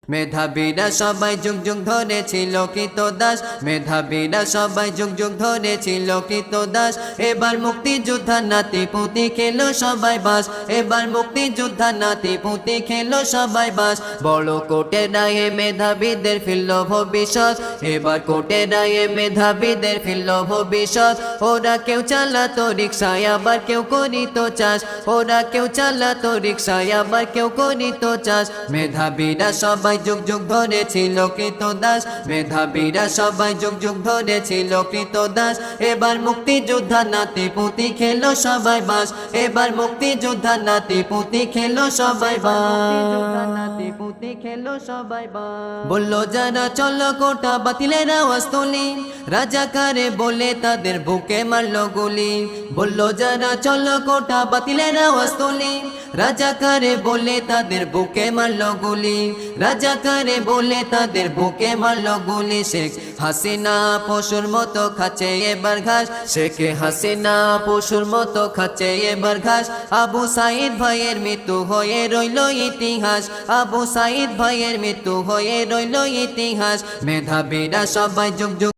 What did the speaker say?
মেধাবীরা সবাই যুগ যুগ ধরে ছিল কৃতদাস, মেধাবীরা সবাই যুগ যুগ ধরে ছিল কৃতদাস। এবার মুক্তিযোদ্ধা নাতি পুতি খেলো সবাই বাস, এবার মুক্তিযোদ্ধা নাতি পুতি খেলো সবাই বাস। বড় কোর্টের রায়ে মেধাবীদের ফিরল ভবিষ্যৎ, এবার কোর্টের রায়ে মেধাবীদের ফিরল ভবিষ্যৎ। ওরা কেউ চালাতো রিক্সায় আবার কেউ করিত চাষ, ওরা কেউ চালাতো রিক্সায় আবার কেউ করিত চাষ। মেধাবীরা সবাই যুগ যুগ ধরে ছিল কৃতদাস, মেধাবীরা সবাই যুগ যুগ ধরে ছিল কৃতদাস। এবার মুক্তিযোদ্ধা নাতি পুতি খেলো সবাই বাস, এবার মুক্তিযোদ্ধা নাতি পুতি খেলো সবাই বাস, নাতি পুতি খেলো সবাই বাস। বললো যারা চলো কোটা বাতিলের আওয়াজ তুলি, রাজাকারে বলে তাদের বুকে মারলো গুলি। বললো যারা চলো কোটা বাতিলের আওয়াজ তুলি, রাজাকারে বলে তাদের বুকে মারলো গুলি, রাজাকারে বলে তাদের বুকে মারলো গুলি। শেখ হাসিনা পশুর মতো খাচ্ছে এবার ঘাস, শেখ হাসিনা পশুর মতো খাচ্ছে এবার ঘাস। আবু সাইদ ভাইয়ের মৃত্যু হয়ে রইল ইতিহাস, আবু সাইদ ভাইয়ের মৃত্যু হয়ে রইল ইতিহাস। মেধাবীরা সবাই যুগ যুগ